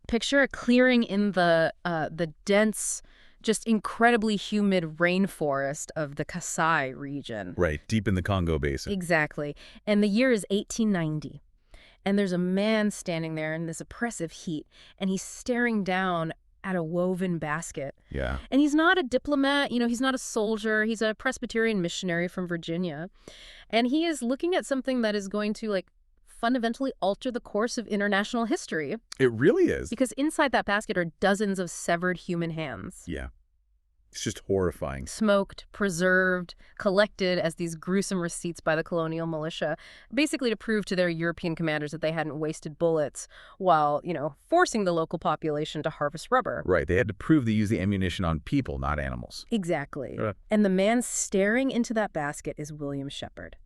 Picture a clearing in the dense, just incredibly humid rainforest of the Kasai region. Right, deep in the Congo Basin. Exactly. And the year is 1890. And there's a man standing there in this oppressive heat, and he's staring down at a woven basket. Yeah. And he's not a diplomat, he's not a soldier, he's a Presbyterian missionary from Virginia. And he is looking at something that is going to, fundamentally alter the course of international history. It really is. Because inside that basket are dozens of severed human hands. Yeah. It's just horrifying. Smoked, preserved, collected as these gruesome receipts by the colonial militia, basically to prove to their European commanders that they hadn't wasted bullets while, forcing the local population to harvest rubber. Right. They had to prove they used the ammunition on people, not animals. Exactly. And the man staring into that basket is William Sheppard.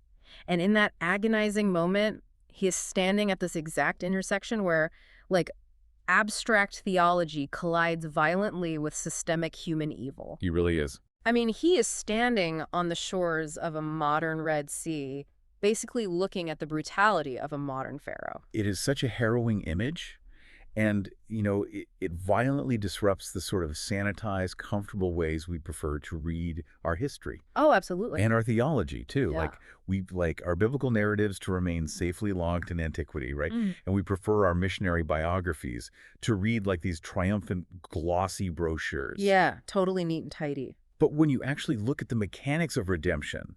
And in that agonizing moment, he is standing at this exact intersection where, abstract theology collides violently with systemic human evil. He really is. I mean, he is standing on the shores of a modern Red Sea, basically looking at the brutality of a modern pharaoh. It is such a harrowing image, and, it violently disrupts the sort of sanitized, comfortable ways we prefer to read our history. Oh, absolutely. And our theology, too. Yeah. We like our biblical narratives to remain safely locked in antiquity, right? Mm. And we prefer our missionary biographies to read like these triumphant, glossy brochures. Yeah, totally neat and tidy. But when you actually look at the mechanics of redemption,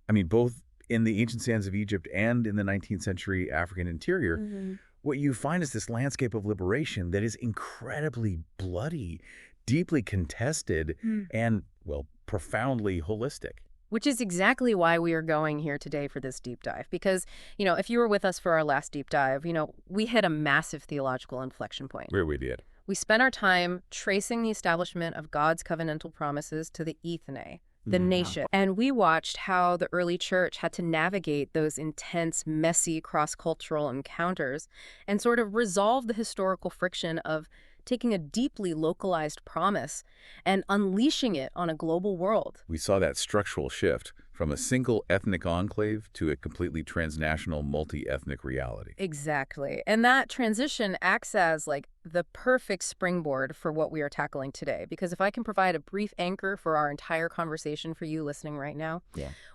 I mean, both in the ancient sands of Egypt and in the 19th century African interior, what you find is this landscape of liberation that is incredibly bloody, deeply contested, and, well, profoundly holistic. Which is exactly why we are going here today for this deep dive. Because, if you were with us for our last deep dive, we hit a massive theological inflection point. Where we did. We spent our time tracing the establishment of God's covenantal promises to the ethne, the nation. And we watched how the early church had to navigate those intense, messy, cross-cultural encounters and sort of resolve the historical friction of taking a deeply localized promise and unleashing it on a global world. We saw that structural shift from a single ethnic enclave to a completely transnational, multi-ethnic reality. Exactly. And that transition acts as the perfect springboard for what we are tackling today. Because if I can provide a brief anchor for our entire conversation for you listening right now,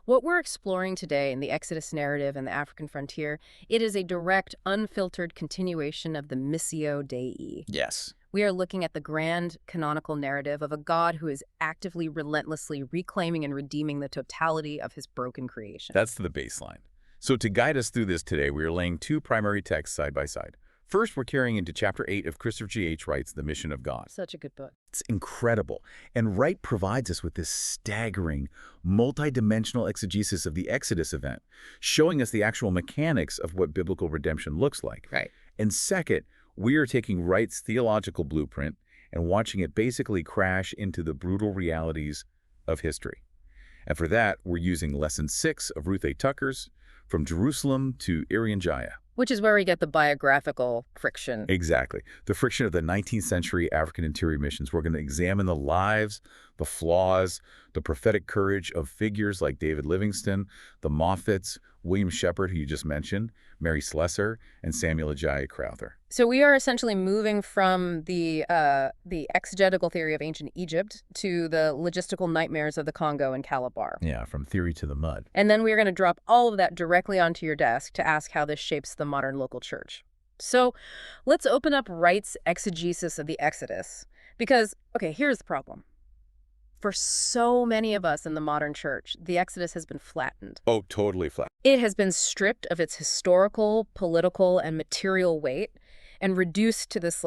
what we're exploring today in the Exodus narrative and the African frontier, it is a direct, unfiltered continuation of the Missio Dei. Yes. We are looking at the grand canonical narrative of a God who is actively, relentlessly reclaiming and redeeming the totality of his broken creation. That's the baseline. So to guide us through this today, we are laying two primary texts side by side. First, we're carrying into chapter 8 of Christopher J.H. Wright's The Mission of God. Such a good book. It's incredible. And Wright provides us with this staggering, multi-dimensional exegesis of the Exodus event, showing us the actual mechanics of what biblical redemption looks like. Right. And second, we are taking Wright's theological blueprint and watching it basically crash into the brutal realities of history. And for that, we're using Lesson 6 of Ruth A. Tucker's From Jerusalem to Irian Jaya. Which is where we get the biographical friction. Exactly. The friction of the 19th century African interior missions. We're going to examine the lives, the flaws, the prophetic courage of figures like David Livingstone, the Moffats, William Sheppard, who you just mentioned, Mary Slessor, and Samuel Ajayi Crowther. So we are essentially moving from the exegetical theory of ancient Egypt to the logistical nightmares of the Congo and Calabar. Yeah, from theory to the mud. And then we're going to drop all of that directly onto your desk to ask how this shapes the modern local church. So let's open up Wright's exegesis of the Exodus. Because, okay, here's the problem. For so many of us in the modern church, the Exodus has been flattened. Oh, totally flat. It has been stripped of its historical, political, and material weight and reduced to this,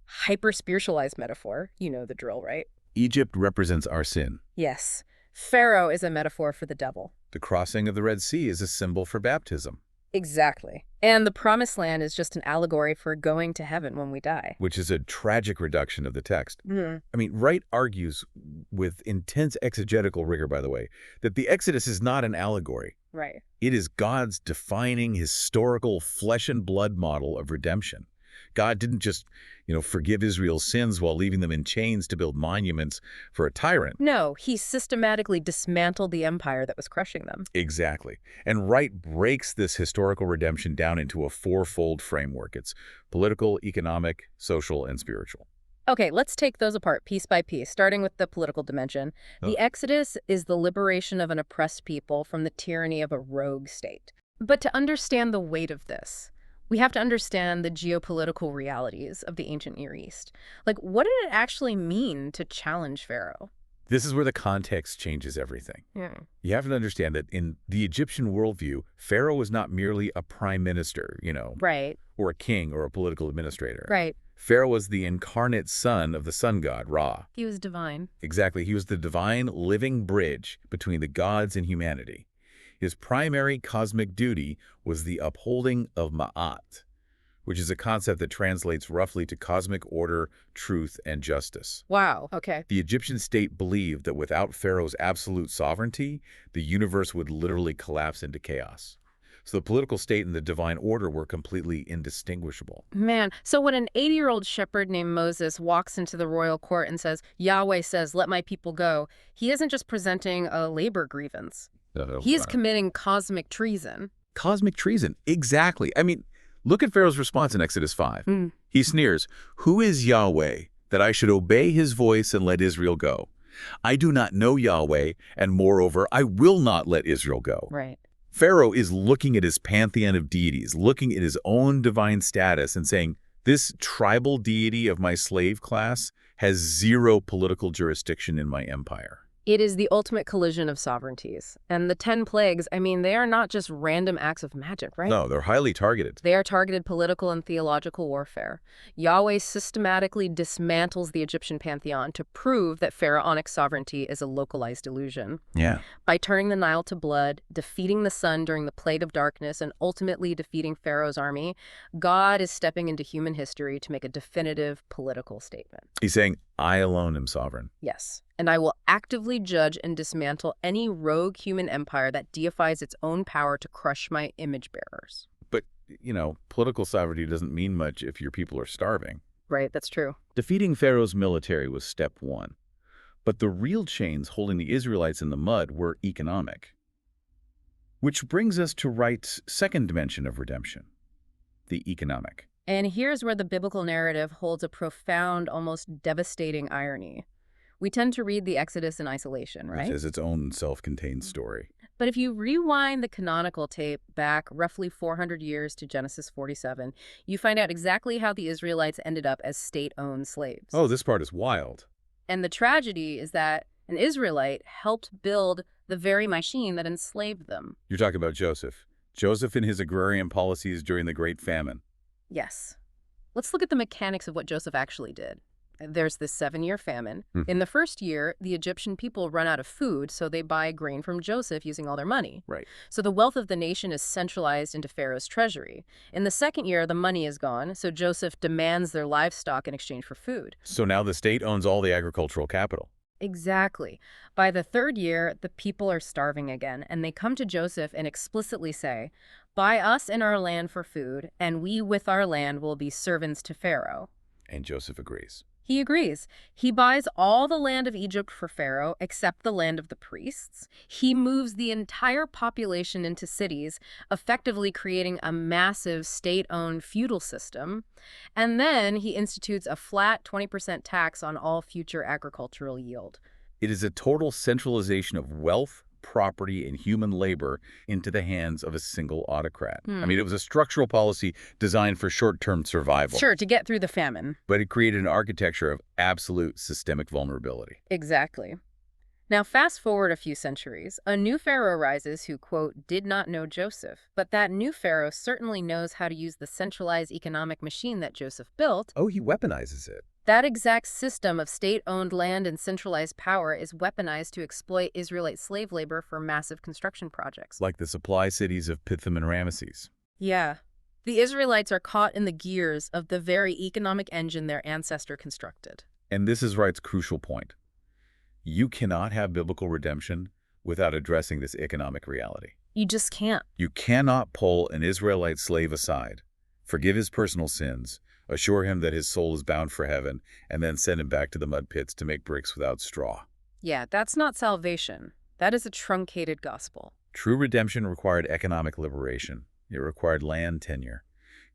hyper-spiritualized metaphor. You know the drill, right? Egypt represents our sin. Yes. Pharaoh is a metaphor for the devil. The crossing of the Red Sea is a symbol for baptism. Exactly. And the Promised Land is just an allegory for going to heaven when we die. Which is a tragic reduction of the text. Mm-hmm. I mean, Wright argues with intense exegetical rigor, by the way, that the Exodus is not an allegory. Right. It is God's defining historical flesh and blood model of redemption. God didn't just, forgive Israel's sins while leaving them in chains to build monuments for a tyrant. No, he systematically dismantled the empire that was crushing them. Exactly. And Wright breaks this historical redemption down into a fourfold framework. It's political, economic, social, and spiritual. Okay, let's take those apart piece by piece, starting with the political dimension. The Exodus is the liberation of an oppressed people from the tyranny of a rogue state. But to understand the weight of this, we have to understand the geopolitical realities of the ancient Near East. Like, what did it actually mean to challenge Pharaoh? This is where the context changes everything. Yeah. You have to understand that in the Egyptian worldview, Pharaoh was not merely a prime minister, Right. or a king or a political administrator. Right. Pharaoh was the incarnate son of the sun god, Ra. He was divine. Exactly. He was the divine living bridge between the gods and humanity. His primary cosmic duty was the upholding of Ma'at, which is a concept that translates roughly to cosmic order, truth, and justice. Wow. Okay. The Egyptian state believed that without Pharaoh's absolute sovereignty, the universe would literally collapse into chaos. So the political state and the divine order were completely indistinguishable. Man, so when an 80-year-old shepherd named Moses walks into the royal court and says, Yahweh says, let my people go, he isn't just presenting a labor grievance. He is committing cosmic treason. Cosmic treason, exactly. I mean, look at Pharaoh's response in Exodus 5. He sneers, "Who is Yahweh, that I should obey his voice and let Israel go? I do not know Yahweh, and moreover, I will not let Israel go." Right. Pharaoh is looking at his pantheon of deities, looking at his own divine status and saying, this tribal deity of my slave class has zero political jurisdiction in my empire. It is the ultimate collision of sovereignties. And the 10 plagues, I mean, they are not just random acts of magic, right? No, they're highly targeted. They are targeted political and theological warfare. Yahweh systematically dismantles the Egyptian pantheon to prove that pharaonic sovereignty is a localized illusion. Yeah. By turning the Nile to blood, defeating the sun during the plague of darkness, and ultimately defeating Pharaoh's army, God is stepping into human history to make a definitive political statement. He's saying, I alone am sovereign. Yes. And I will actively judge and dismantle any rogue human empire that deifies its own power to crush my image bearers. But, political sovereignty doesn't mean much if your people are starving. Right, that's true. Defeating Pharaoh's military was step one. But the real chains holding the Israelites in the mud were economic. Which brings us to Wright's second dimension of redemption, the economic. And here's where the biblical narrative holds a profound, almost devastating irony. We tend to read the Exodus in isolation, right? Which is its own self-contained story. But if you rewind the canonical tape back roughly 400 years to Genesis 47, you find out exactly how the Israelites ended up as state-owned slaves. Oh, this part is wild. And the tragedy is that an Israelite helped build the very machine that enslaved them. You're talking about Joseph. Joseph and his agrarian policies during the Great Famine. Yes. Let's look at the mechanics of what Joseph actually did. There's this 7-year famine. In the first year, the Egyptian people run out of food, so they buy grain from Joseph using all their money. Right. So the wealth of the nation is centralized into Pharaoh's treasury. In the second year, the money is gone, so Joseph demands their livestock in exchange for food. So now the state owns all the agricultural capital. Exactly. By the third year, the people are starving again, and they come to Joseph and explicitly say, "Buy us and our land for food, and we with our land will be servants to Pharaoh." And Joseph agrees. He agrees. He buys all the land of Egypt for Pharaoh, except the land of the priests. He moves the entire population into cities, effectively creating a massive state-owned feudal system. And then he institutes a flat 20% tax on all future agricultural yield. It is a total centralization of wealth, property, and human labor into the hands of a single autocrat. I mean, it was a structural policy designed for short-term survival. Sure, to get through the famine. But it created an architecture of absolute systemic vulnerability. Exactly. Now, fast forward a few centuries. A new pharaoh rises who, quote, did not know Joseph. But that new pharaoh certainly knows how to use the centralized economic machine that Joseph built. Oh, he weaponizes it. That exact system of state-owned land and centralized power is weaponized to exploit Israelite slave labor for massive construction projects. Like the supply cities of Pithom and Ramesses. Yeah. The Israelites are caught in the gears of the very economic engine their ancestor constructed. And this is Wright's crucial point. You cannot have biblical redemption without addressing this economic reality. You just can't. You cannot pull an Israelite slave aside, forgive his personal sins, assure him that his soul is bound for heaven, and then send him back to the mud pits to make bricks without straw. Yeah, that's not salvation. That is a truncated gospel. True redemption required economic liberation. It required land tenure.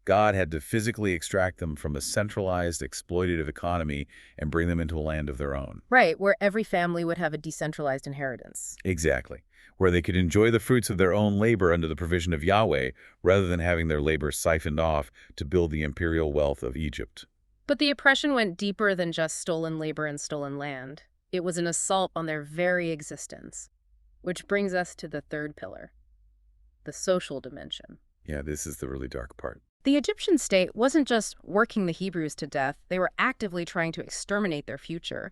God had to physically extract them from a centralized, exploitative economy and bring them into a land of their own. Right, where every family would have a decentralized inheritance. Exactly. Where they could enjoy the fruits of their own labor under the provision of Yahweh, rather than having their labor siphoned off to build the imperial wealth of Egypt. But the oppression went deeper than just stolen labor and stolen land. It was an assault on their very existence. Which brings us to the third pillar, the social dimension. Yeah, this is the really dark part. The Egyptian state wasn't just working the Hebrews to death, they were actively trying to exterminate their future.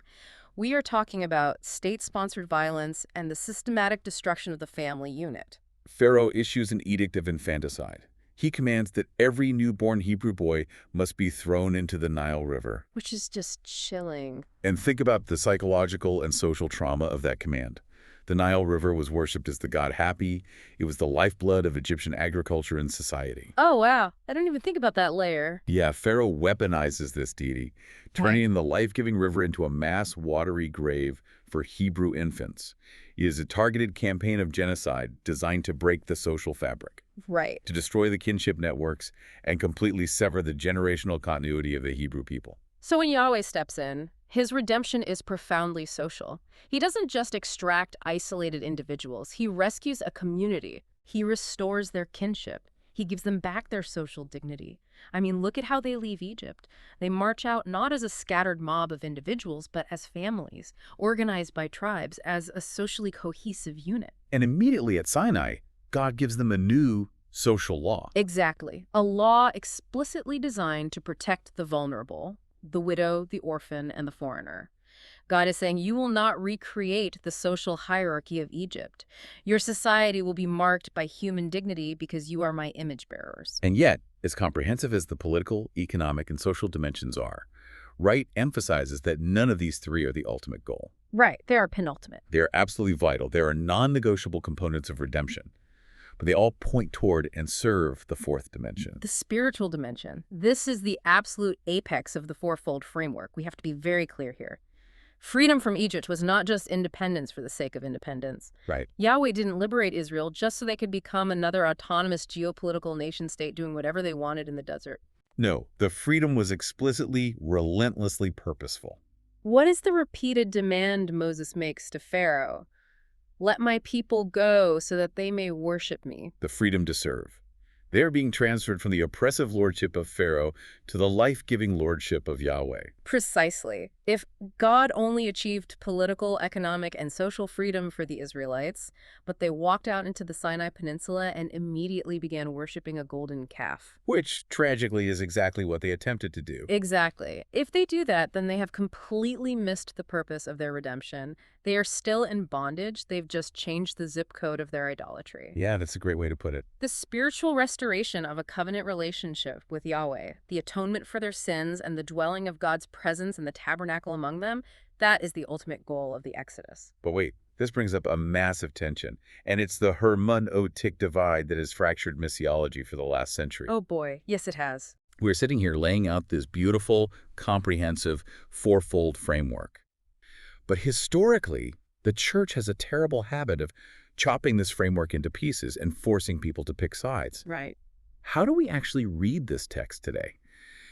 We are talking about state-sponsored violence and the systematic destruction of the family unit. Pharaoh issues an edict of infanticide. He commands that every newborn Hebrew boy must be thrown into the Nile River. Which is just chilling. And think about the psychological and social trauma of that command. The Nile River was worshipped as the god Happy. It was the lifeblood of Egyptian agriculture and society. Oh, wow. I don't even think about that layer. Yeah, Pharaoh weaponizes this deity, turning the life-giving river into a mass watery grave for Hebrew infants. It is a targeted campaign of genocide designed to break the social fabric. Right. To destroy the kinship networks and completely sever the generational continuity of the Hebrew people. So when Yahweh steps in, his redemption is profoundly social. He doesn't just extract isolated individuals. He rescues a community. He restores their kinship. He gives them back their social dignity. I mean, look at how they leave Egypt. They march out not as a scattered mob of individuals, but as families, organized by tribes, as a socially cohesive unit. And immediately at Sinai, God gives them a new social law. Exactly. A law explicitly designed to protect the vulnerable, the widow, the orphan, and the foreigner. God is saying, you will not recreate the social hierarchy of Egypt. Your society will be marked by human dignity because you are my image bearers. And yet, as comprehensive as the political, economic, and social dimensions are, Wright emphasizes that none of these three are the ultimate goal. Right, they are penultimate. They are absolutely vital. They are non-negotiable components of redemption. But they all point toward and serve the fourth dimension. The spiritual dimension. This is the absolute apex of the fourfold framework. We have to be very clear here. Freedom from Egypt was not just independence for the sake of independence. Right. Yahweh didn't liberate Israel just so they could become another autonomous geopolitical nation-state doing whatever they wanted in the desert. No, the freedom was explicitly, relentlessly purposeful. What is the repeated demand Moses makes to Pharaoh? Let my people go so that they may worship me. The freedom to serve. They are being transferred from the oppressive lordship of Pharaoh to the life-giving lordship of Yahweh. Precisely. If God only achieved political, economic, and social freedom for the Israelites, but they walked out into the Sinai Peninsula and immediately began worshiping a golden calf. Which, tragically, is exactly what they attempted to do. Exactly. If they do that, then they have completely missed the purpose of their redemption. They are still in bondage. They've just changed the zip code of their idolatry. Yeah, that's a great way to put it. The spiritual restoration of a covenant relationship with Yahweh, the atonement for their sins, and the dwelling of God's presence in the tabernacle among them, that is the ultimate goal of the Exodus. But wait, this brings up a massive tension, and it's the hermeneutic divide that has fractured missiology for the last century. Oh boy, yes it has. We're sitting here laying out this beautiful, comprehensive, fourfold framework. But historically, the church has a terrible habit of chopping this framework into pieces and forcing people to pick sides. Right. How do we actually read this text today?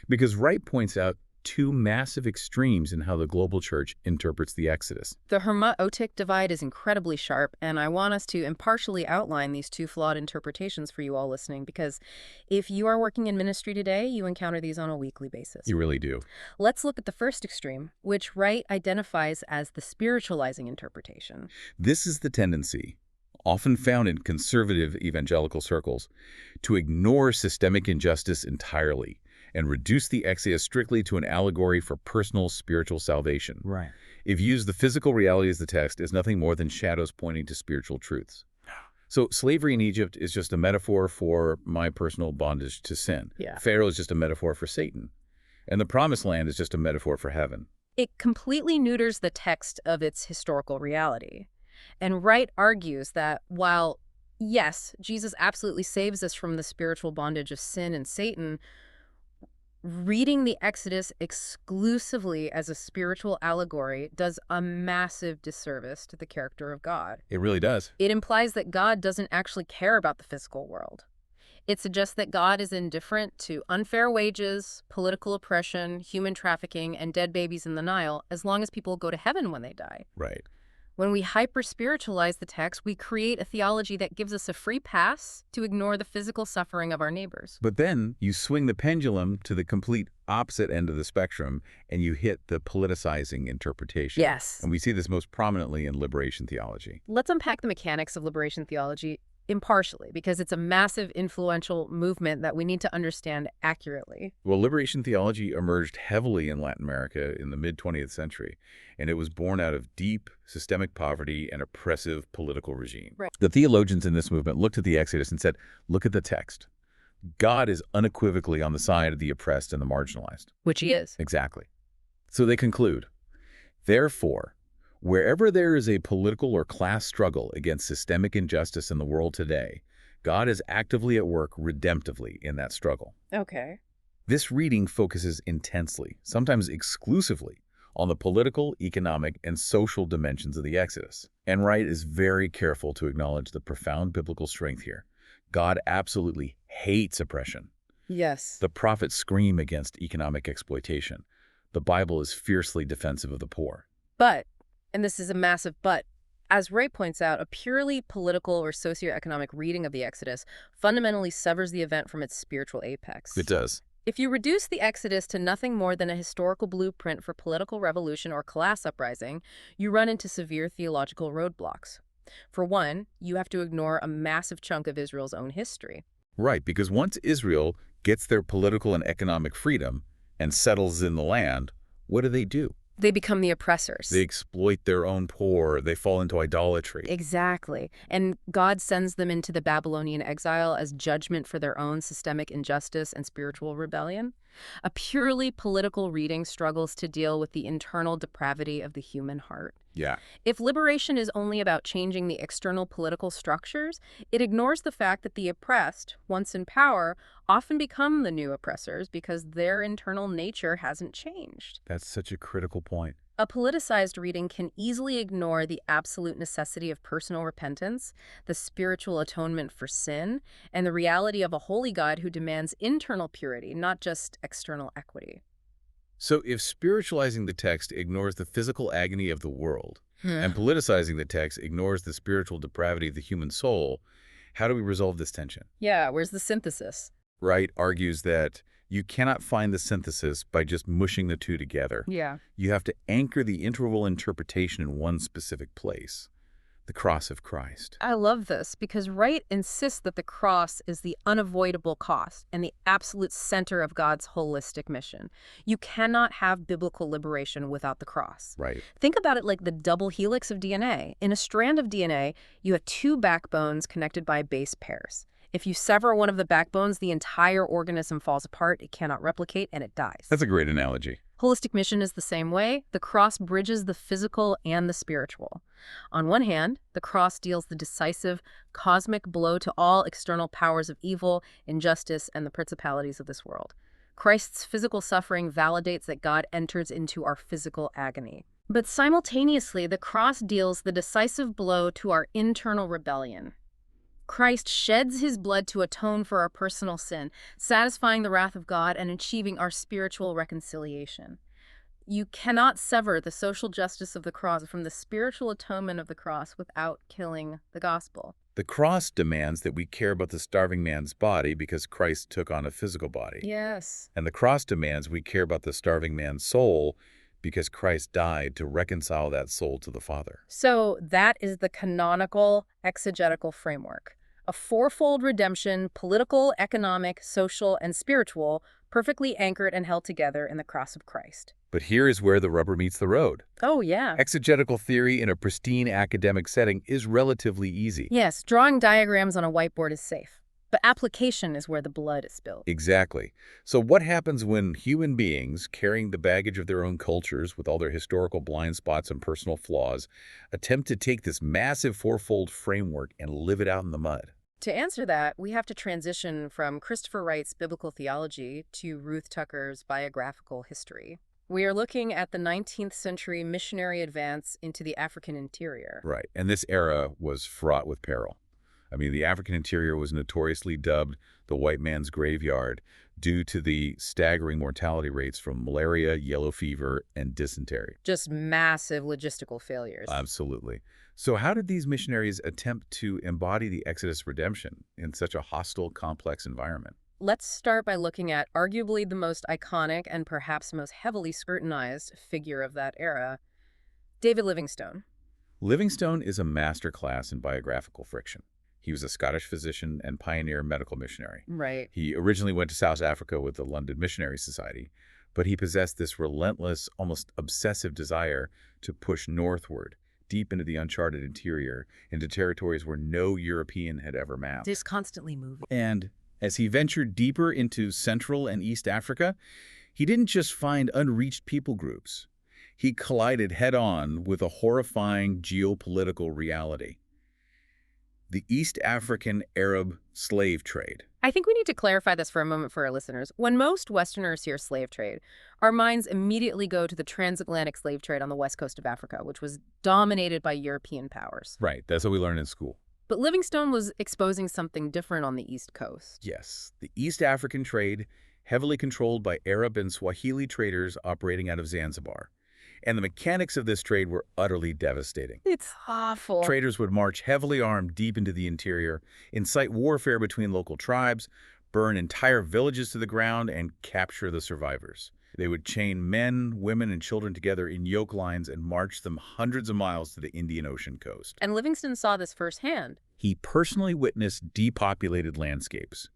Because Wright points out two massive extremes in how the global church interprets the Exodus. The hermeneutic divide is incredibly sharp, and I want us to impartially outline these two flawed interpretations for you all listening, because if you are working in ministry today, you encounter these on a weekly basis. You really do. Let's look at the first extreme, which Wright identifies as the spiritualizing interpretation. This is the tendency, often found in conservative evangelical circles, to ignore systemic injustice entirely and reduce the Exodus strictly to an allegory for personal spiritual salvation. Right. It views the physical reality as the text as nothing more than shadows pointing to spiritual truths. So slavery in Egypt is just a metaphor for my personal bondage to sin. Yeah. Pharaoh is just a metaphor for Satan. And the promised land is just a metaphor for heaven. It completely neuters the text of its historical reality. And Wright argues that while, yes, Jesus absolutely saves us from the spiritual bondage of sin and Satan, Reading the Exodus exclusively as a spiritual allegory does a massive disservice to the character of God. It really does. It implies that God doesn't actually care about the physical world. It suggests that God is indifferent to unfair wages, political oppression, human trafficking, and dead babies in the Nile, as long as people go to heaven when they die. Right. When we hyper-spiritualize the text, we create a theology that gives us a free pass to ignore the physical suffering of our neighbors. But then you swing the pendulum to the complete opposite end of the spectrum, and you hit the politicizing interpretation. Yes. And we see this most prominently in liberation theology. Let's unpack the mechanics of liberation theology impartially, because it's a massive, influential movement that we need to understand accurately. Well, liberation theology emerged heavily in Latin America in the mid-20th century, and it was born out of deep systemic poverty and oppressive political regime. Right. The theologians in this movement looked at the Exodus and said, look at the text. God is unequivocally on the side of the oppressed and the marginalized. Which he is. Exactly. So they conclude, therefore, wherever there is a political or class struggle against systemic injustice in the world today, God is actively at work redemptively in that struggle. Okay. This reading focuses intensely, sometimes exclusively, on the political, economic, and social dimensions of the Exodus. And Wright is very careful to acknowledge the profound biblical strength here. God absolutely hates oppression. Yes. The prophets scream against economic exploitation. The Bible is fiercely defensive of the poor. But, and this is a massive but, as Wright points out, a purely political or socioeconomic reading of the Exodus fundamentally severs the event from its spiritual apex. It does. If you reduce the Exodus to nothing more than a historical blueprint for political revolution or class uprising, you run into severe theological roadblocks. For one, you have to ignore a massive chunk of Israel's own history. Right, because once Israel gets their political and economic freedom and settles in the land, what do? They become the oppressors. They exploit their own poor. They fall into idolatry. Exactly. And God sends them into the Babylonian exile as judgment for their own systemic injustice and spiritual rebellion. A purely political reading struggles to deal with the internal depravity of the human heart. Yeah. If liberation is only about changing the external political structures, it ignores the fact that the oppressed, once in power, often become the new oppressors because their internal nature hasn't changed. That's such a critical point. A politicized reading can easily ignore the absolute necessity of personal repentance, the spiritual atonement for sin, and the reality of a holy God who demands internal purity, not just external equity. So if spiritualizing the text ignores the physical agony of the world, and politicizing the text ignores the spiritual depravity of the human soul, how do we resolve this tension? Yeah, where's the synthesis? Wright argues that you cannot find the synthesis by just mushing the two together. Yeah. You have to anchor the interval interpretation in one specific place, the cross of Christ. I love this because Wright insists that the cross is the unavoidable cost and the absolute center of God's holistic mission. You cannot have biblical liberation without the cross. Right. Think about it like the double helix of DNA. In a strand of DNA, you have two backbones connected by base pairs. If you sever one of the backbones, the entire organism falls apart, it cannot replicate, and it dies. That's a great analogy. Holistic mission is the same way. The cross bridges the physical and the spiritual. On one hand, the cross deals the decisive, cosmic blow to all external powers of evil, injustice, and the principalities of this world. Christ's physical suffering validates that God enters into our physical agony. But simultaneously, the cross deals the decisive blow to our internal rebellion. Christ sheds his blood to atone for our personal sin, satisfying the wrath of God and achieving our spiritual reconciliation. You cannot sever the social justice of the cross from the spiritual atonement of the cross without killing the gospel. The cross demands that we care about the starving man's body because Christ took on a physical body. Yes. And the cross demands we care about the starving man's soul because Christ died to reconcile that soul to the Father. So that is the canonical exegetical framework. A fourfold redemption, political, economic, social, and spiritual, perfectly anchored and held together in the cross of Christ. But here is where the rubber meets the road. Oh, yeah. Exegetical theory in a pristine academic setting is relatively easy. Yes, drawing diagrams on a whiteboard is safe. But application is where the blood is spilled. Exactly. So what happens when human beings, carrying the baggage of their own cultures with all their historical blind spots and personal flaws, attempt to take this massive fourfold framework and live it out in the mud? To answer that, we have to transition from Christopher Wright's biblical theology to Ruth Tucker's biographical history. We are looking at the 19th-century missionary advance into the African interior. Right, and this era was fraught with peril. I mean, the African interior was notoriously dubbed the white man's graveyard due to the staggering mortality rates from malaria, yellow fever, and dysentery. Just massive logistical failures. Absolutely. So how did these missionaries attempt to embody the Exodus redemption in such a hostile, complex environment? Let's start by looking at arguably the most iconic and perhaps most heavily scrutinized figure of that era, David Livingstone. Livingstone is a masterclass in biographical friction. He was a Scottish physician and pioneer medical missionary. Right. He originally went to South Africa with the London Missionary Society, but he possessed this relentless, almost obsessive desire to push northward, deep into the uncharted interior, into territories where no European had ever mapped. Just constantly moving. And as he ventured deeper into Central and East Africa, he didn't just find unreached people groups. He collided head-on with a horrifying geopolitical reality: the East African Arab slave trade. I think we need to clarify this for a moment for our listeners. When most Westerners hear slave trade, our minds immediately go to the transatlantic slave trade on the west coast of Africa, which was dominated by European powers. Right, that's what we learned in school. But Livingstone was exposing something different on the East Coast. Yes, the East African trade, heavily controlled by Arab and Swahili traders operating out of Zanzibar. And the mechanics of this trade were utterly devastating. It's awful. Traders would march heavily armed deep into the interior, incite warfare between local tribes, burn entire villages to the ground, and capture the survivors. They would chain men, women, and children together in yoke lines and march them hundreds of miles to the Indian Ocean coast. And Livingstone saw this firsthand. He personally witnessed depopulated landscapes.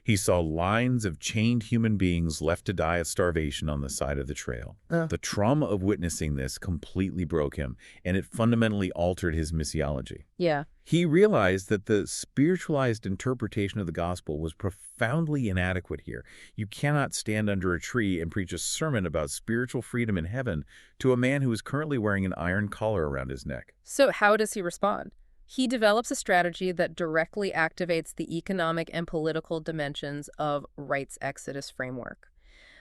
He saw lines of chained human beings left to die of starvation on the side of the trail. The trauma of witnessing this completely broke him, and it fundamentally altered his missiology. Yeah. He realized that the spiritualized interpretation of the gospel was profoundly inadequate here. You cannot stand under a tree and preach a sermon about spiritual freedom in heaven to a man who is currently wearing an iron collar around his neck. So how does he respond? He develops a strategy that directly activates the economic and political dimensions of Wright's Exodus framework.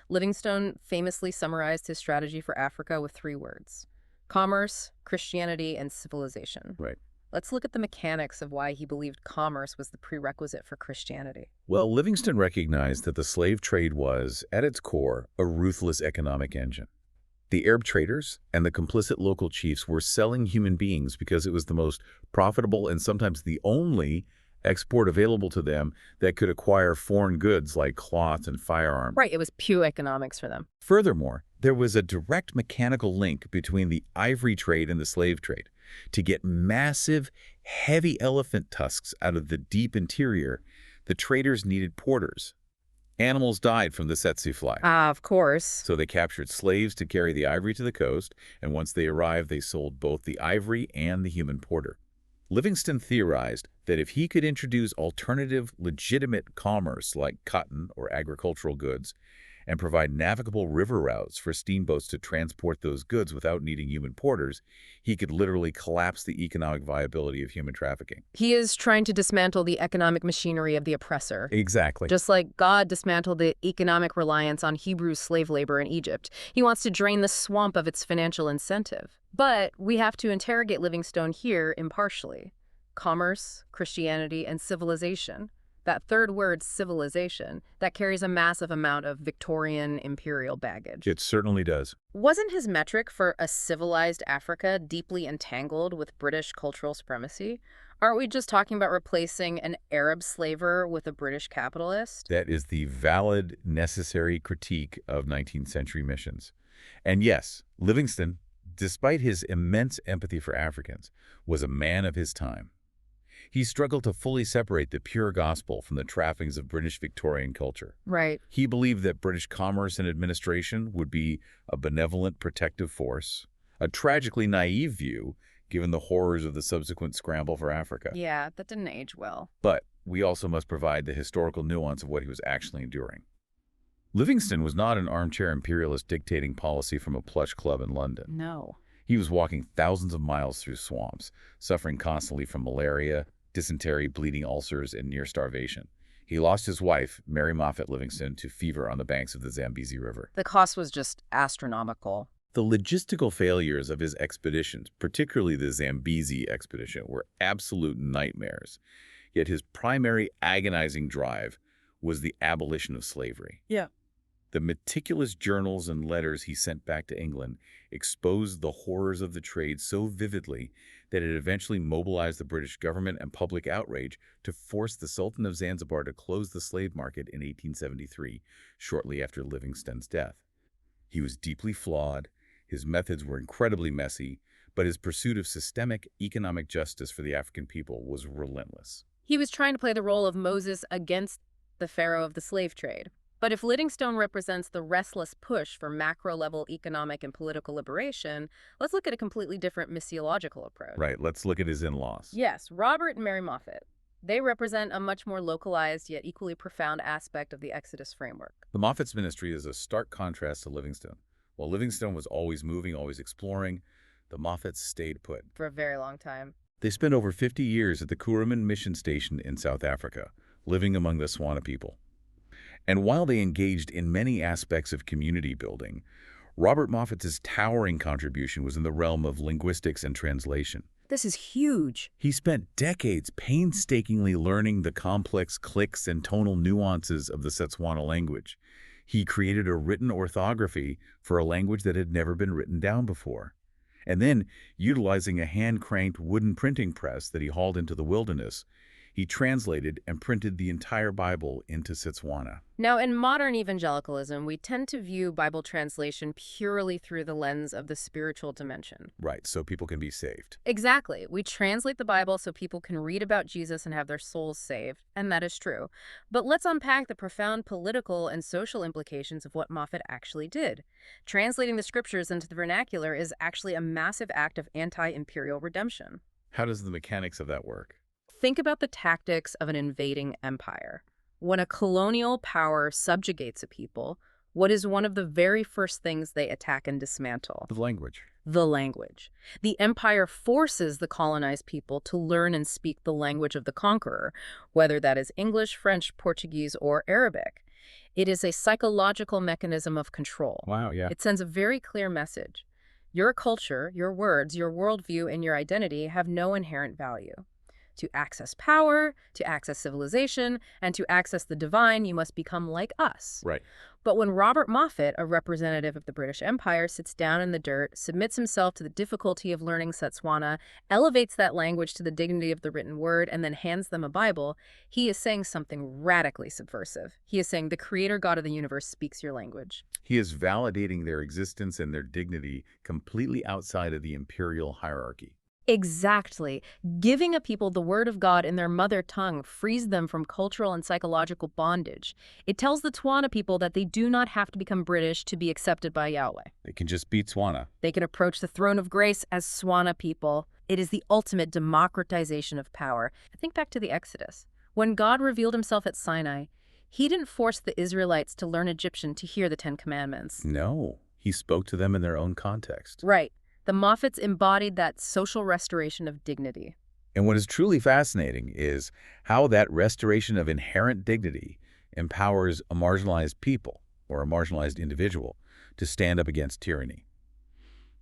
Livingstone famously summarized his strategy for Africa with 3 words: commerce, Christianity, and civilization. Right. Let's look at the mechanics of why he believed commerce was the prerequisite for Christianity. Well, Livingstone recognized that the slave trade was, at its core, a ruthless economic engine. The Arab traders and the complicit local chiefs were selling human beings because it was the most profitable and sometimes the only export available to them that could acquire foreign goods like cloth and firearms. Right, it was pure economics for them. Furthermore, there was a direct mechanical link between the ivory trade and the slave trade. To get massive, heavy elephant tusks out of the deep interior, the traders needed porters. Animals died from the tsetse fly. Of course. So they captured slaves to carry the ivory to the coast, and once they arrived, they sold both the ivory and the human porter. Livingstone theorized that if he could introduce alternative, legitimate commerce like cotton or agricultural goods, and provide navigable river routes for steamboats to transport those goods without needing human porters, he could literally collapse the economic viability of human trafficking. He is trying to dismantle the economic machinery of the oppressor. Exactly. Just like God dismantled the economic reliance on Hebrew slave labor in Egypt. He wants to drain the swamp of its financial incentive. But we have to interrogate Livingstone here impartially. Commerce, Christianity, and civilization. That third word, civilization, that carries a massive amount of Victorian imperial baggage. It certainly does. Wasn't his metric for a civilized Africa deeply entangled with British cultural supremacy? Aren't we just talking about replacing an Arab slaver with a British capitalist? That is the valid, necessary critique of 19th century missions. And yes, Livingstone, despite his immense empathy for Africans, was a man of his time. He struggled to fully separate the pure gospel from the trappings of British Victorian culture. Right. He believed that British commerce and administration would be a benevolent protective force, a tragically naive view given the horrors of the subsequent scramble for Africa. Yeah, that didn't age well. But we also must provide the historical nuance of what he was actually enduring. Livingstone was not an armchair imperialist dictating policy from a plush club in London. No. He was walking thousands of miles through swamps, suffering constantly from malaria, dysentery, bleeding ulcers, and near starvation. He lost his wife, Mary Moffett Livingstone, to fever on the banks of the Zambezi River. The cost was just astronomical. The logistical failures of his expeditions, particularly the Zambezi expedition, were absolute nightmares. Yet his primary agonizing drive was the abolition of slavery. Yeah. The meticulous journals and letters he sent back to England exposed the horrors of the trade so vividly that it eventually mobilized the British government and public outrage to force the Sultan of Zanzibar to close the slave market in 1873, shortly after Livingstone's death. He was deeply flawed, his methods were incredibly messy, but his pursuit of systemic economic justice for the African people was relentless. He was trying to play the role of Moses against the pharaoh of the slave trade. But if Livingstone represents the restless push for macro-level economic and political liberation, let's look at a completely different missiological approach. Right, let's look at his in-laws. Yes, Robert and Mary Moffett. They represent a much more localized yet equally profound aspect of the Exodus framework. The Moffett's ministry is a stark contrast to Livingstone. While Livingstone was always moving, always exploring, the Moffetts stayed put. For a very long time. They spent over 50 years at the Kuruman mission station in South Africa, living among the Swana people. And while they engaged in many aspects of community building, Robert Moffett's towering contribution was in the realm of linguistics and translation. This is huge. He spent decades painstakingly learning the complex clicks and tonal nuances of the Setswana language. He created a written orthography for a language that had never been written down before. And then, utilizing a hand-cranked wooden printing press that he hauled into the wilderness, he translated and printed the entire Bible into Setswana. Now, in modern evangelicalism, we tend to view Bible translation purely through the lens of the spiritual dimension. Right, so people can be saved. Exactly. We translate the Bible so people can read about Jesus and have their souls saved, and that is true. But let's unpack the profound political and social implications of what Moffett actually did. Translating the scriptures into the vernacular is actually a massive act of anti-imperial redemption. How does the mechanics of that work? Think about the tactics of an invading empire. When a colonial power subjugates a people, what is one of the very first things they attack and dismantle? The language. The language. The empire forces the colonized people to learn and speak the language of the conqueror, whether that is English, French, Portuguese, or Arabic. It is a psychological mechanism of control. Wow, yeah. It sends a very clear message. Your culture, your words, your worldview, and your identity have no inherent value. To access power, to access civilization, and to access the divine, you must become like us. Right. But when Robert Moffett, a representative of the British Empire, sits down in the dirt, submits himself to the difficulty of learning Setswana, elevates that language to the dignity of the written word, and then hands them a Bible, he is saying something radically subversive. He is saying the creator God of the universe speaks your language. He is validating their existence and their dignity completely outside of the imperial hierarchy. Exactly. Giving a people the word of God in their mother tongue frees them from cultural and psychological bondage. It tells the Tswana people that they do not have to become British to be accepted by Yahweh. They can just beat Tswana. They can approach the throne of grace as Tswana people. It is the ultimate democratization of power. Think back to the Exodus. When God revealed himself at Sinai, he didn't force the Israelites to learn Egyptian to hear the Ten Commandments. No, he spoke to them in their own context. Right. The Moffetts embodied that social restoration of dignity. And what is truly fascinating is how that restoration of inherent dignity empowers a marginalized people or a marginalized individual to stand up against tyranny.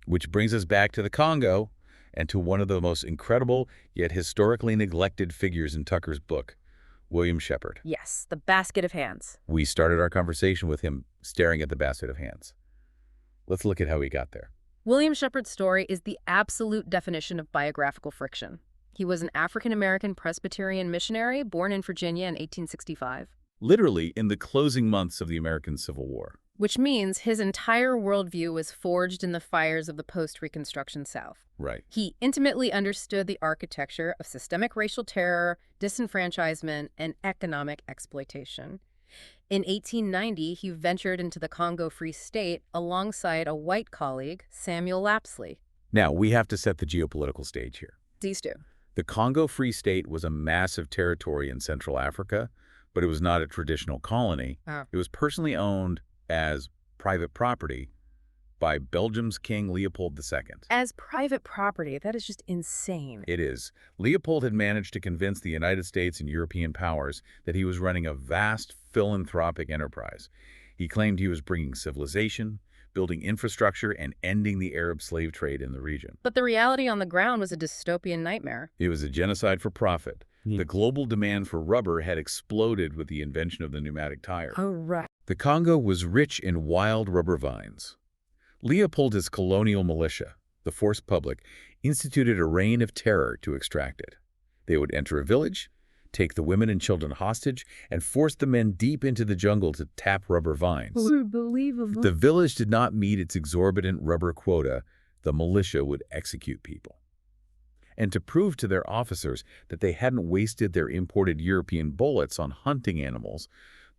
Which brings us back to the Congo and to one of the most incredible yet historically neglected figures in Tucker's book, William Sheppard. Yes, the basket of hands. We started our conversation with him staring at the basket of hands. Let's look at how he got there. William Sheppard's story is the absolute definition of biographical friction. He was an African-American Presbyterian missionary born in Virginia in 1865. Literally in the closing months of the American Civil War. Which means his entire worldview was forged in the fires of the post-Reconstruction South. Right. He intimately understood the architecture of systemic racial terror, disenfranchisement, and economic exploitation. In 1890, he ventured into the Congo Free State alongside a white colleague, Samuel Lapsley. Now, we have to set the geopolitical stage here. These two. The Congo Free State was a massive territory in Central Africa, but it was not a traditional colony. Oh. It was personally owned as private property by Belgium's King Leopold II. As private property, that is just insane. It is. Leopold had managed to convince the United States and European powers that he was running a vast philanthropic enterprise. He claimed he was bringing civilization, building infrastructure, and ending the Arab slave trade in the region. But the reality on the ground was a dystopian nightmare. It was a genocide for profit. The global demand for rubber had exploded with the invention of the pneumatic tire. Oh, right. The Congo was rich in wild rubber vines. Leopold's colonial militia, the force public, instituted a reign of terror to extract it. They would enter a village, take the women and children hostage, and force the men deep into the jungle to tap rubber vines. Unbelievable. If the village did not meet its exorbitant rubber quota, the militia would execute people. And to prove to their officers that they hadn't wasted their imported European bullets on hunting animals,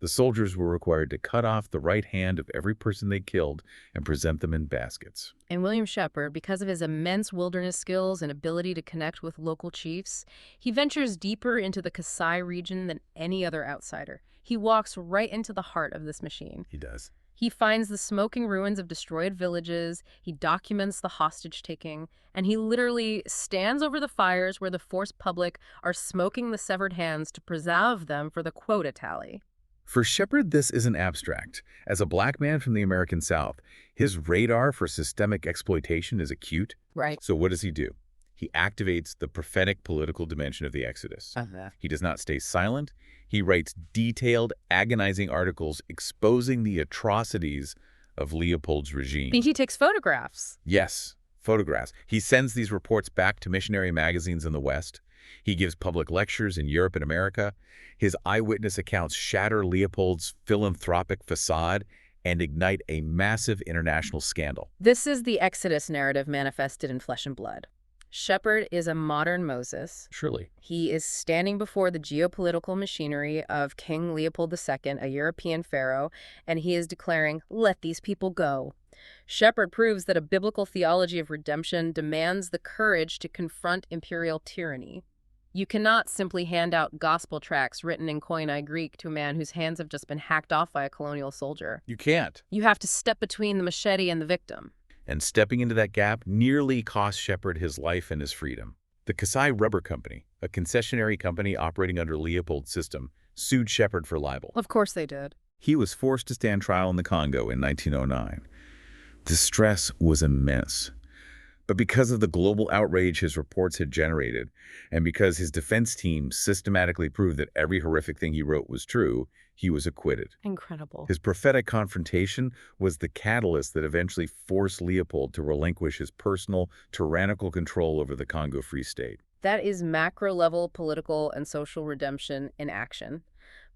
the soldiers were required to cut off the right hand of every person they killed and present them in baskets. And William Sheppard, because of his immense wilderness skills and ability to connect with local chiefs, he ventures deeper into the Kasai region than any other outsider. He walks right into the heart of this machine. He does. He finds the smoking ruins of destroyed villages, he documents the hostage-taking, and he literally stands over the fires where the force public are smoking the severed hands to preserve them for the quota tally. For Sheppard, this isn't abstract. As a black man from the American South, his radar for systemic exploitation is acute. Right. So what does he do? He activates the prophetic political dimension of the Exodus. He does not stay silent. He writes detailed, agonizing articles exposing the atrocities of Leopold's regime. He takes photographs. Yes, photographs. He sends these reports back to missionary magazines in the West. He gives public lectures in Europe and America. His eyewitness accounts shatter Leopold's philanthropic facade and ignite a massive international scandal. This is the Exodus narrative manifested in flesh and blood. Sheppard is a modern Moses. Surely. He is standing before the geopolitical machinery of King Leopold II, a European pharaoh, and he is declaring, "Let these people go." Sheppard proves that a biblical theology of redemption demands the courage to confront imperial tyranny. You cannot simply hand out gospel tracts written in Koine Greek to a man whose hands have just been hacked off by a colonial soldier. You can't. You have to step between the machete and the victim. And stepping into that gap nearly cost Sheppard his life and his freedom. The Kasai Rubber Company, a concessionary company operating under Leopold's system, sued Sheppard for libel. Of course they did. He was forced to stand trial in the Congo in 1909. The stress was immense. But because of the global outrage his reports had generated, and because his defense team systematically proved that every horrific thing he wrote was true, he was acquitted. Incredible. His prophetic confrontation was the catalyst that eventually forced Leopold to relinquish his personal, tyrannical control over the Congo Free State. That is macro-level political and social redemption in action.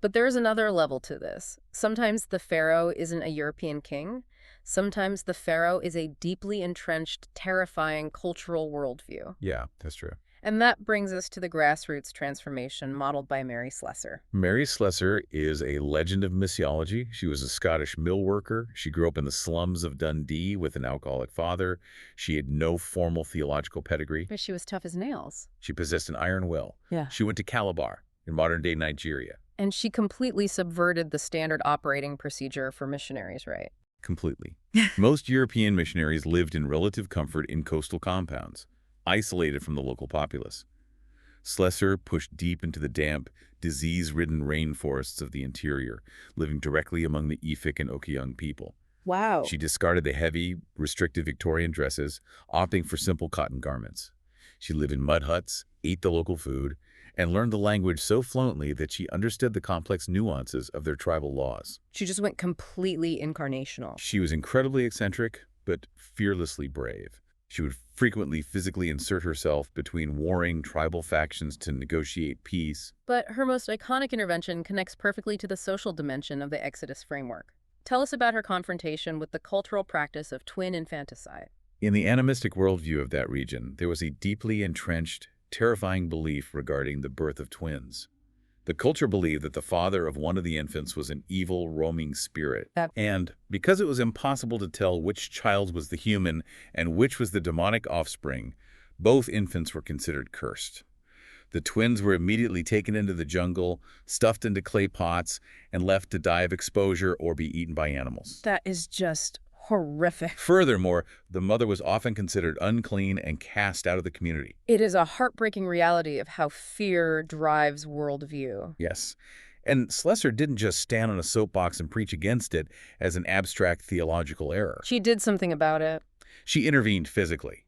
But there is another level to this. Sometimes the pharaoh isn't a European king. Sometimes the pharaoh is a deeply entrenched, terrifying cultural worldview. Yeah, that's true. And that brings us to the grassroots transformation modeled by Mary Slessor. Mary Slessor is a legend of missiology. She was a Scottish mill worker. She grew up in the slums of Dundee with an alcoholic father. She had no formal theological pedigree. But she was tough as nails. She possessed an iron will. Yeah. She went to Calabar in modern-day Nigeria. And she completely subverted the standard operating procedure for missionaries, right? Completely. Most European missionaries lived in relative comfort in coastal compounds, isolated from the local populace. Slessor pushed deep into the damp, disease-ridden rainforests of the interior, living directly among the Efik and Okiyoung people. Wow. She discarded the heavy, restrictive Victorian dresses, opting for simple cotton garments. She lived in mud huts, ate the local food, and learned the language so fluently that she understood the complex nuances of their tribal laws. She just went completely incarnational. She was incredibly eccentric, but fearlessly brave. She would frequently physically insert herself between warring tribal factions to negotiate peace. But her most iconic intervention connects perfectly to the social dimension of the Exodus framework. Tell us about her confrontation with the cultural practice of twin infanticide. In the animistic worldview of that region, there was a deeply entrenched, terrifying belief regarding the birth of twins. The culture believed that the father of one of the infants was an evil, roaming spirit. And because it was impossible to tell which child was the human and which was the demonic offspring, both infants were considered cursed. The twins were immediately taken into the jungle, stuffed into clay pots, and left to die of exposure or be eaten by animals. That is just Horrific. Furthermore, the mother was often considered unclean and cast out of the community. It is a heartbreaking reality of how fear drives worldview. Yes. And Slessor didn't just stand on a soapbox and preach against it as an abstract theological error. She did something about it. She intervened physically.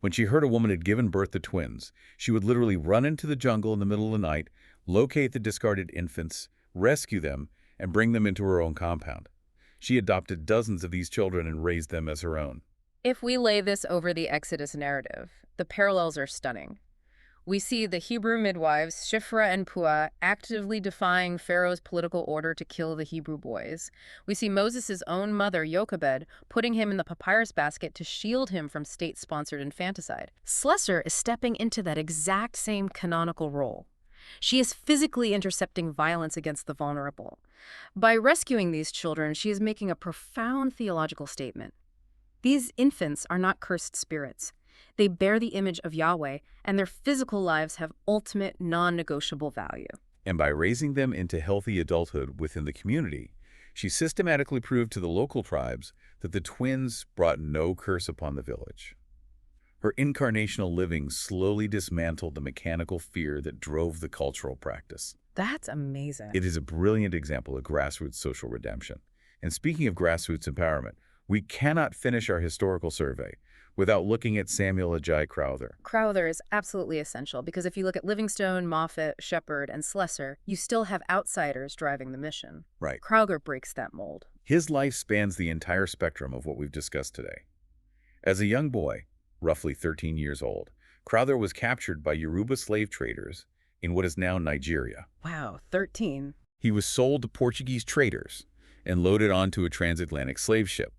When she heard a woman had given birth to twins, she would literally run into the jungle in the middle of the night, locate the discarded infants, rescue them, and bring them into her own compound. She adopted dozens of these children and raised them as her own. If we lay this over the Exodus narrative, the parallels are stunning. We see the Hebrew midwives, Shiphrah and Puah, actively defying Pharaoh's political order to kill the Hebrew boys. We see Moses' own mother, Jochebed, putting him in the papyrus basket to shield him from state-sponsored infanticide. Slessor is stepping into that exact same canonical role. She is physically intercepting violence against the vulnerable. By rescuing these children, she is making a profound theological statement. These infants are not cursed spirits. They bear the image of Yahweh, and their physical lives have ultimate, non-negotiable value. And by raising them into healthy adulthood within the community, she systematically proved to the local tribes that the twins brought no curse upon the village. Her incarnational living slowly dismantled the mechanical fear that drove the cultural practice. That's amazing. It is a brilliant example of grassroots social redemption. And speaking of grassroots empowerment, we cannot finish our historical survey without looking at Samuel Ajay Crowther. Crowther is absolutely essential because if you look at Livingstone, Moffat, Sheppard, and Slessor, you still have outsiders driving the mission. Right. Crowther breaks that mold. His life spans the entire spectrum of what we've discussed today. As a young boy, roughly 13 years old, Crowther was captured by Yoruba slave traders in what is now Nigeria. Wow, 13. He was sold to Portuguese traders and loaded onto a transatlantic slave ship.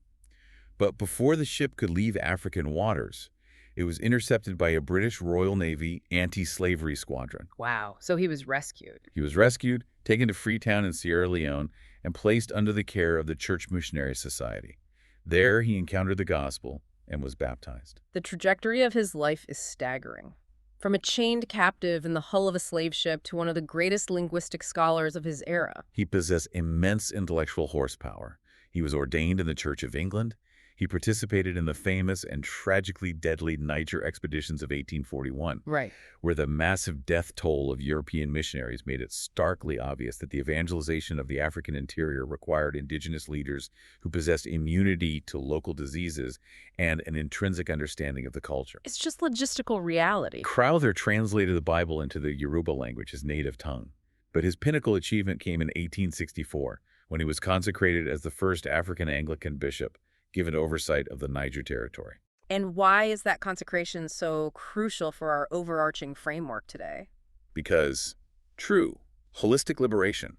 But before the ship could leave African waters, it was intercepted by a British Royal Navy anti-slavery squadron. Wow, so he was rescued. He was rescued, taken to Freetown in Sierra Leone, and placed under the care of the Church Missionary Society. There he encountered the gospel and was baptized. The trajectory of his life is staggering. From a chained captive in the hull of a slave ship to one of the greatest linguistic scholars of his era. He possessed immense intellectual horsepower. He was ordained in the Church of England. He participated in the famous and tragically deadly Niger expeditions of 1841, Right. where the massive death toll of European missionaries made it starkly obvious that the evangelization of the African interior required indigenous leaders who possessed immunity to local diseases and an intrinsic understanding of the culture. It's just logistical reality. Crowther translated the Bible into the Yoruba language, his native tongue. But his pinnacle achievement came in 1864, when he was consecrated as the first African Anglican bishop, given oversight of the Niger territory. And why is that consecration so crucial for our overarching framework today? Because true, holistic liberation,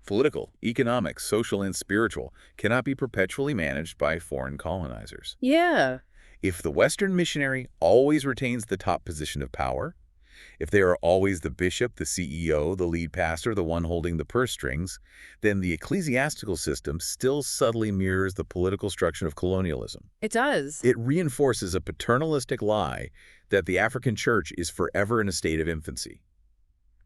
political, economic, social, and spiritual, cannot be perpetually managed by foreign colonizers. Yeah. If the Western missionary always retains the top position of power, if they are always the bishop, the CEO, the lead pastor, the one holding the purse strings, then the ecclesiastical system still subtly mirrors the political structure of colonialism. It does. It reinforces a paternalistic lie that the African church is forever in a state of infancy.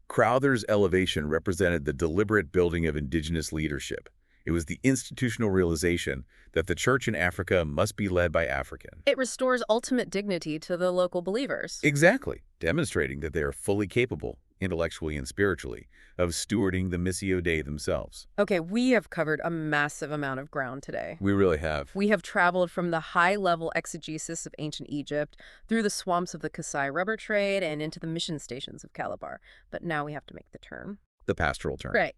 Crowther's elevation represented the deliberate building of indigenous leadership. It was the institutional realization that the church in Africa must be led by African. It restores ultimate dignity to the local believers. Exactly, demonstrating that they are fully capable, intellectually and spiritually, of stewarding the Missio Dei themselves. Okay, we have covered a massive amount of ground today. We really have. We have traveled from the high-level exegesis of ancient Egypt through the swamps of the Kasai rubber trade and into the mission stations of Calabar. But now we have to make the turn. The pastoral turn. Right.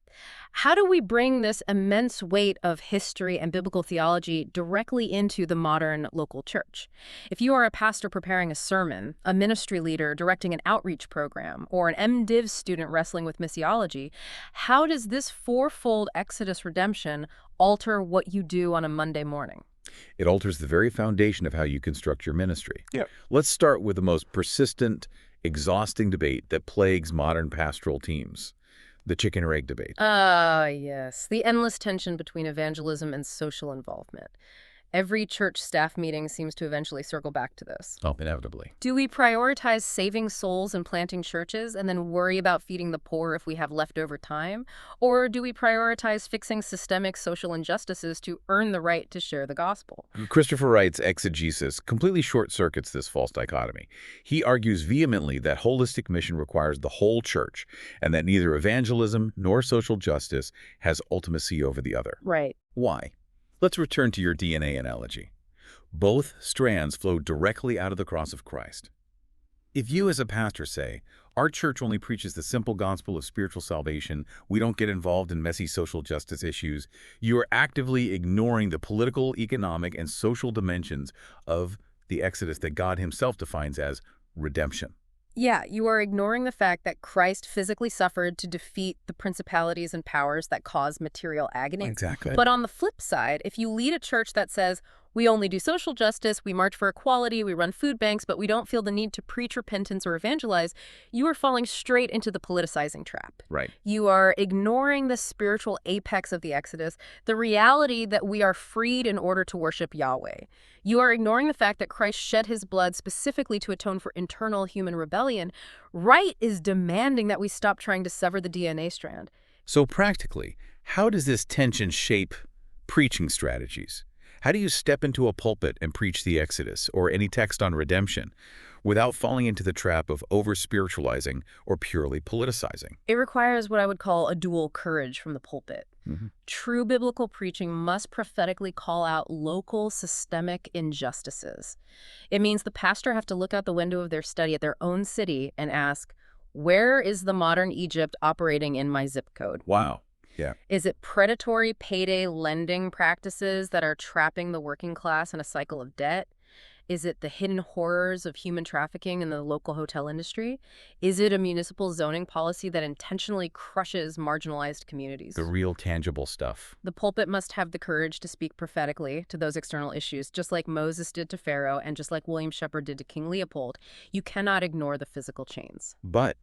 How do we bring this immense weight of history and biblical theology directly into the modern local church? If you are a pastor preparing a sermon, a ministry leader directing an outreach program, or an MDiv student wrestling with missiology, how does this fourfold Exodus redemption alter what you do on a Monday morning? It alters the very foundation of how you construct your ministry. Yeah. Let's start with the most persistent, exhausting debate that plagues modern pastoral teams. The chicken or egg debate. Yes. The endless tension between evangelism and social involvement. Every church staff meeting seems to eventually circle back to this. Oh, inevitably. Do we prioritize saving souls and planting churches and then worry about feeding the poor if we have leftover time? Or do we prioritize fixing systemic social injustices to earn the right to share the gospel? Christopher Wright's exegesis completely short-circuits this false dichotomy. He argues vehemently that holistic mission requires the whole church and that neither evangelism nor social justice has ultimacy over the other. Right. Why? Let's return to your DNA analogy. Both strands flow directly out of the cross of Christ. If you as a pastor say, our church only preaches the simple gospel of spiritual salvation, we don't get involved in messy social justice issues, you are actively ignoring the political, economic, and social dimensions of the Exodus that God himself defines as redemption. Yeah, you are ignoring the fact that Christ physically suffered to defeat the principalities and powers that cause material agony. Exactly. But on the flip side, if you lead a church that says, we only do social justice, we march for equality, we run food banks, but we don't feel the need to preach repentance or evangelize, you are falling straight into the politicizing trap. Right. You are ignoring the spiritual apex of the Exodus, the reality that we are freed in order to worship Yahweh. You are ignoring the fact that Christ shed his blood specifically to atone for internal human rebellion. Wright is demanding that we stop trying to sever the DNA strand. So practically, how does this tension shape preaching strategies? How do you step into a pulpit and preach the Exodus or any text on redemption without falling into the trap of over-spiritualizing or purely politicizing? It requires what I would call a dual courage from the pulpit. True biblical preaching must prophetically call out local systemic injustices. It means the pastor have to look out the window of their study at their own city and ask, where is the modern Egypt operating in my zip code? Wow. Yeah. Is it predatory payday lending practices that are trapping the working class in a cycle of debt? Is it the hidden horrors of human trafficking in the local hotel industry? Is it a municipal zoning policy that intentionally crushes marginalized communities? The real tangible stuff. The pulpit must have the courage to speak prophetically to those external issues, just like Moses did to Pharaoh and just like William Sheppard did to King Leopold. You cannot ignore the physical chains. But,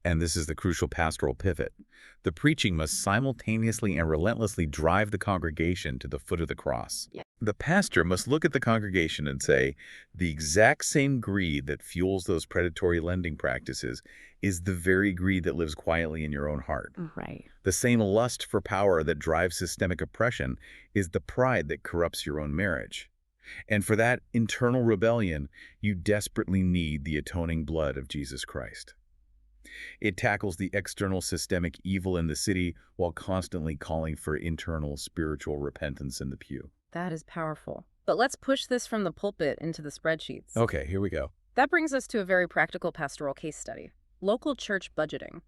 and this is the crucial pastoral pivot, the preaching must simultaneously and relentlessly drive the congregation to the foot of the cross. Yeah. The pastor must look at the congregation and say, the exact same greed that fuels those predatory lending practices is the very greed that lives quietly in your own heart. Right. The same lust for power that drives systemic oppression is the pride that corrupts your own marriage. And for that internal rebellion, you desperately need the atoning blood of Jesus Christ. It tackles the external systemic evil in the city while constantly calling for internal spiritual repentance in the pew. That is powerful. But let's push this from the pulpit into the spreadsheets. Okay, here we go. That brings us to a very practical pastoral case study. Local church budgeting.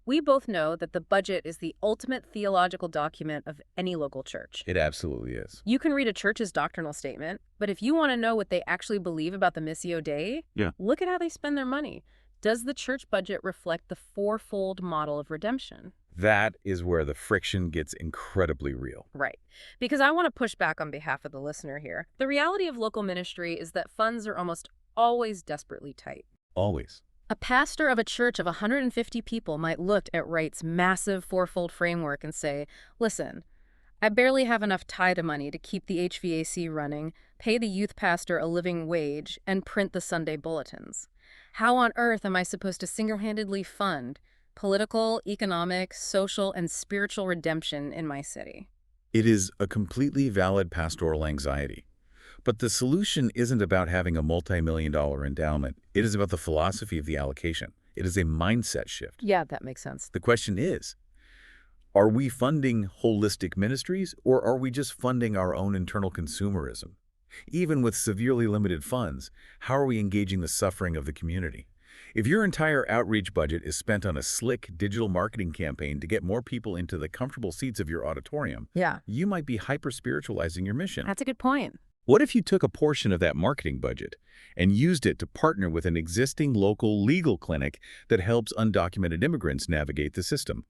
We both know that the budget is the ultimate theological document of any local church. It absolutely is. You can read a church's doctrinal statement, but if you want to know what they actually believe about the Missio Dei, look at how they spend their money. Does the church budget reflect the fourfold model of redemption? That is where the friction gets incredibly real. Right. Because I want to push back on behalf of the listener here. The reality of local ministry is that funds are almost always desperately tight. Always. A pastor of a church of 150 people might look at Wright's massive fourfold framework and say, listen, I barely have enough tithe money to keep the HVAC running, pay the youth pastor a living wage, and print the Sunday bulletins. How on earth am I supposed to single-handedly fund political, economic, social, and spiritual redemption in my city? It is a completely valid pastoral anxiety. But the solution isn't about having a multi-million-dollar endowment. It is about the philosophy of the allocation. It is a mindset shift. Yeah, that makes sense. The question is, are we funding holistic ministries, or are we just funding our own internal consumerism? Even with severely limited funds, how are we engaging the suffering of the community? If your entire outreach budget is spent on a slick digital marketing campaign to get more people into the comfortable seats of your auditorium, you might be hyper-spiritualizing your mission. That's a good point. What if you took a portion of that marketing budget and used it to partner with an existing local legal clinic that helps undocumented immigrants navigate the system?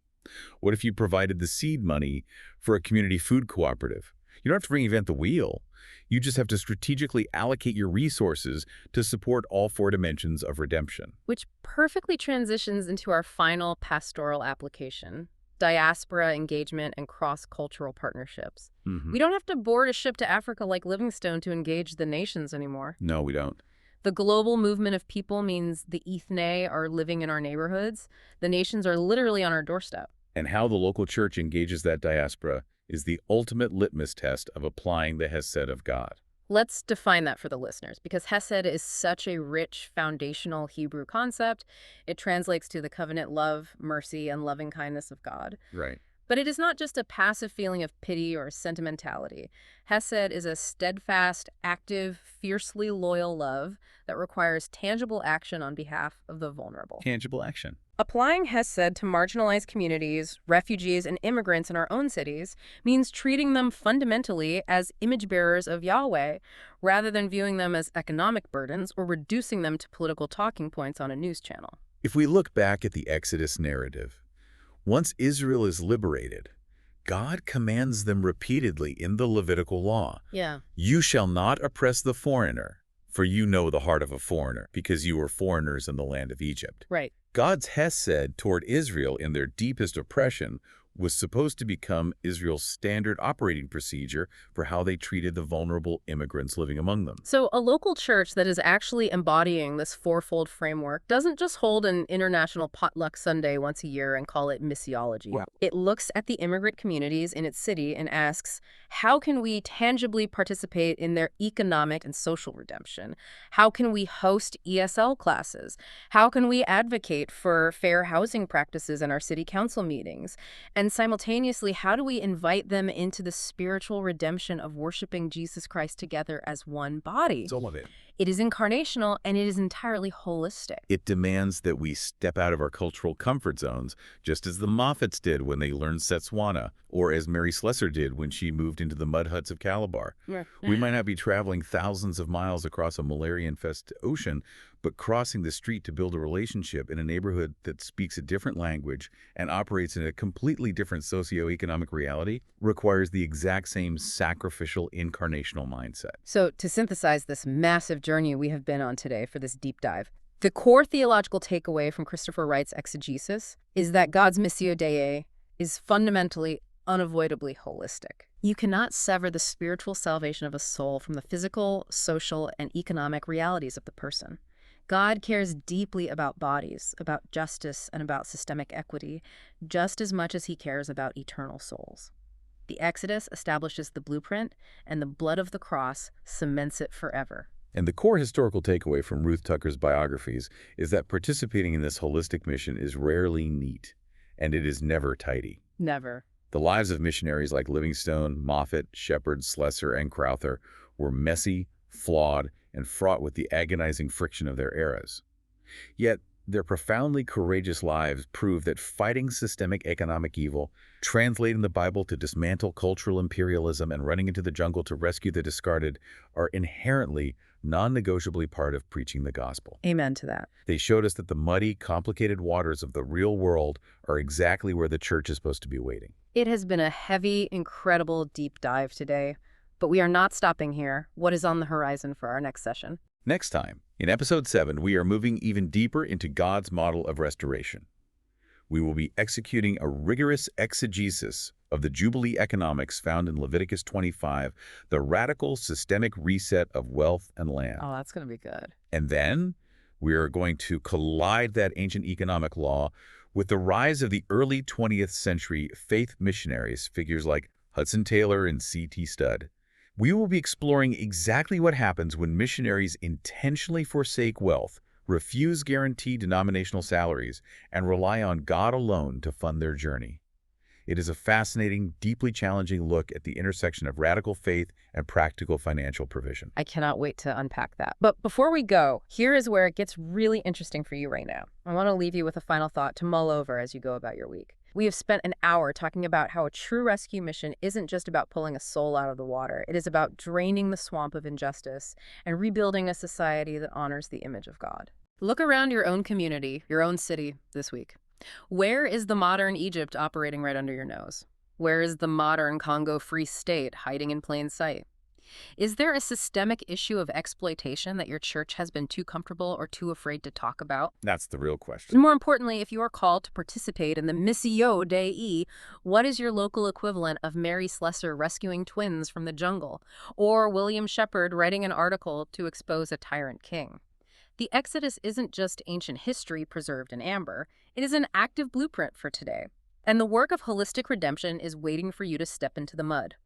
What if you provided the seed money for a community food cooperative? You don't have to reinvent the wheel. You just have to strategically allocate your resources to support all four dimensions of redemption. Which perfectly transitions into our final pastoral application, diaspora engagement and cross-cultural partnerships. Mm-hmm. We don't have to board a ship to Africa like Livingstone to engage the nations anymore. No, we don't. The global movement of people means the ethne are living in our neighborhoods. The nations are literally on our doorstep. And how the local church engages that diaspora is the ultimate litmus test of applying the Hesed of God. Let's define that for the listeners, because Hesed is such a rich, foundational Hebrew concept. It translates to the covenant love, mercy, and loving kindness of God. Right. But it is not just a passive feeling of pity or sentimentality. Hesed is a steadfast, active, fiercely loyal love that requires tangible action on behalf of the vulnerable. Tangible action. Applying Hesed to marginalized communities, refugees, and immigrants in our own cities means treating them fundamentally as image bearers of Yahweh, rather than viewing them as economic burdens or reducing them to political talking points on a news channel. If we look back at the Exodus narrative, once Israel is liberated, God commands them repeatedly in the Levitical law. Yeah. You shall not oppress the foreigner, for you know the heart of a foreigner, because you were foreigners in the land of Egypt. Right. God's Hesed toward Israel in their deepest oppression was supposed to become Israel's standard operating procedure for how they treated the vulnerable immigrants living among them. So a local church that is actually embodying this fourfold framework doesn't just hold an international potluck Sunday once a year and call it missiology. Wow. It looks at the immigrant communities in its city and asks, how can we tangibly participate in their economic and social redemption? How can we host ESL classes? How can we advocate for fair housing practices in our city council meetings? And simultaneously, how do we invite them into the spiritual redemption of worshiping Jesus Christ together as one body? Some of it. It is incarnational, and it is entirely holistic. It demands that we step out of our cultural comfort zones, just as the Moffats did when they learned Setswana, or as Mary Slessor did when she moved into the mud huts of Calabar. We might not be traveling thousands of miles across a malaria-infested ocean, but crossing the street to build a relationship in a neighborhood that speaks a different language and operates in a completely different socioeconomic reality requires the exact same sacrificial incarnational mindset. So to synthesize this massive journey we have been on today for this deep dive, the core theological takeaway from Christopher Wright's exegesis is that God's Missio Dei is fundamentally, unavoidably holistic. You cannot sever the spiritual salvation of a soul from the physical, social, and economic realities of the person. God cares deeply about bodies, about justice, and about systemic equity, just as much as he cares about eternal souls. The Exodus establishes the blueprint, and the blood of the cross cements it forever. And the core historical takeaway from Ruth Tucker's biographies is that participating in this holistic mission is rarely neat, and it is never tidy. Never. The lives of missionaries like Livingstone, Moffat, Sheppard, Slessor, and Crowther were messy, flawed, and fraught with the agonizing friction of their eras. Yet, their profoundly courageous lives prove that fighting systemic economic evil, translating the Bible to dismantle cultural imperialism, and running into the jungle to rescue the discarded are inherently, non-negotiably part of preaching the gospel. Amen to that. They showed us that the muddy, complicated waters of the real world are exactly where the church is supposed to be waiting. It has been a heavy, incredible deep dive today, but we are not stopping here. What is on the horizon for our next session? Next time, in Episode 7, we are moving even deeper into God's model of restoration. We will be executing a rigorous exegesis of the Jubilee economics found in Leviticus 25, the radical systemic reset of wealth and land. Oh, that's going to be good. And then we are going to collide that ancient economic law with the rise of the early 20th century faith missionaries, figures like Hudson Taylor and C.T. Studd. We will be exploring exactly what happens when missionaries intentionally forsake wealth, refuse guaranteed denominational salaries, and rely on God alone to fund their journey. It is a fascinating, deeply challenging look at the intersection of radical faith and practical financial provision. I cannot wait to unpack that. But before we go, here is where it gets really interesting for you right now. I want to leave you with a final thought to mull over as you go about your week. We have spent an hour talking about how a true rescue mission isn't just about pulling a soul out of the water. It is about draining the swamp of injustice and rebuilding a society that honors the image of God. Look around your own community, your own city this week. Where is the modern Egypt operating right under your nose? Where is the modern Congo Free State hiding in plain sight? Is there a systemic issue of exploitation that your church has been too comfortable or too afraid to talk about? That's the real question. And more importantly, if you are called to participate in the Missio Dei, what is your local equivalent of Mary Slessor rescuing twins from the jungle, or William Sheppard writing an article to expose a tyrant king? The Exodus isn't just ancient history preserved in amber. It is an active blueprint for today. And the work of holistic redemption is waiting for you to step into the mud.